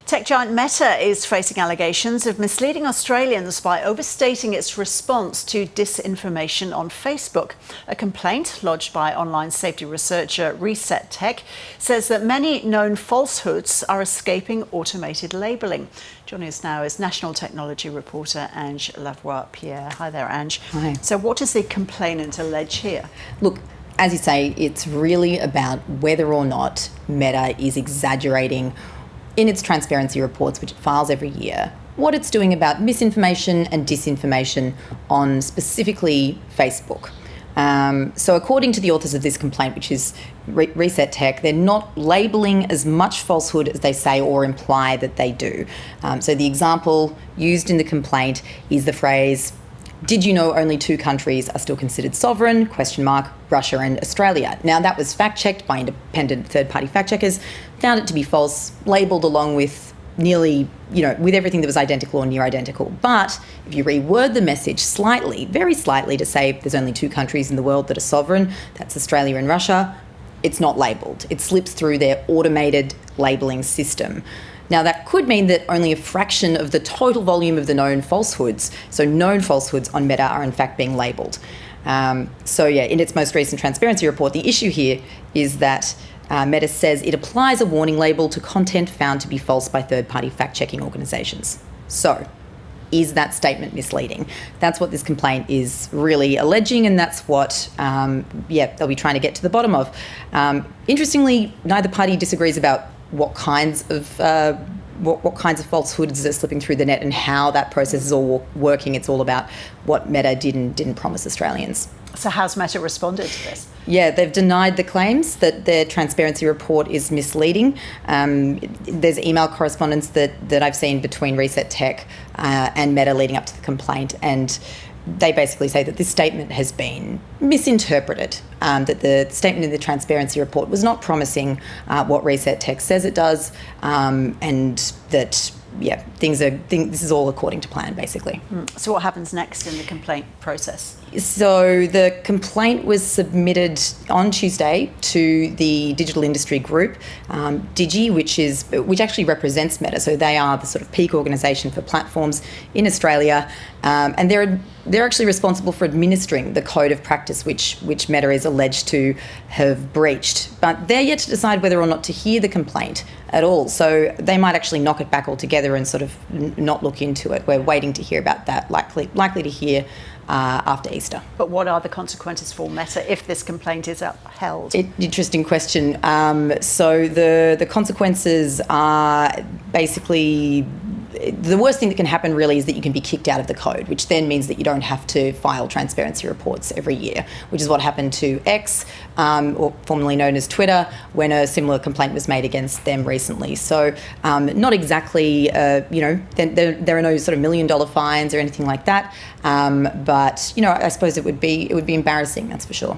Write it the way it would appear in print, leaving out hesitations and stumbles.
Tech giant Meta is facing allegations of misleading Australians by overstating its response to disinformation on Facebook. A complaint lodged by online safety researcher Reset Tech says that many known falsehoods are escaping automated labelling. Joining us now is national technology reporter Ange Lavoie-Pierre. Hi there, Ange. Hi. So what does the complainant allege here? Look, as you say, it's really about whether or not Meta is exaggerating in its transparency reports, which it files every year, what it's doing about misinformation and disinformation on specifically Facebook. So according to the authors of this complaint, which is Reset Tech, they're not labelling as much falsehood as they say or imply that they do. So the example used in the complaint is the phrase, "Did you know only two countries are still considered sovereign? Russia and Australia." Now, that was fact-checked by independent third-party fact-checkers, found it to be false, labelled along with nearly, with everything that was identical or near identical. But if you reword the message slightly, very slightly, to say there's only two countries in the world that are sovereign, that's Australia and Russia, it's not labelled. It slips through their automated labelling system. Now, that could mean that only a fraction of the total volume of the known falsehoods, so known falsehoods on Meta, are in fact being labelled. In its most recent transparency report, the issue here is that Meta says it applies a warning label to content found to be false by third-party fact-checking organisations. So, is that statement misleading? That's what this complaint is really alleging, and that's what they'll be trying to get to the bottom of. Interestingly, neither party disagrees about what kinds of falsehoods are slipping through the net and how that process is all working. It's all about what Meta didn't promise Australians. So how's Meta responded to this? Yeah, they've denied the claims that their transparency report is misleading. There's email correspondence that I've seen between Reset Tech and Meta leading up to the complaint, and they basically say that this statement has been misinterpreted, that the statement in the transparency report was not promising what Reset Tech says it does, and that, this is all according to plan, basically. So what happens next in the complaint process? So the complaint was submitted on Tuesday to the digital industry group, Digi, which actually represents Meta. So they are the sort of peak organisation for platforms in Australia, and they're actually responsible for administering the code of practice which Meta is alleged to have breached. But they're yet to decide whether or not to hear the complaint at all. So they might actually knock it back altogether and sort of not look into it. We're waiting to hear about that, likely to hear after Easter. But what are the consequences for Meta if this complaint is upheld? Interesting question. So the consequences are basically, the worst thing that can happen really is that you can be kicked out of the code, which then means that you don't have to file transparency reports every year, which is what happened to X, or formerly known as Twitter, when a similar complaint was made against them recently. So not exactly, there are no sort of $1 million fines or anything like that, but I suppose it would be embarrassing, that's for sure.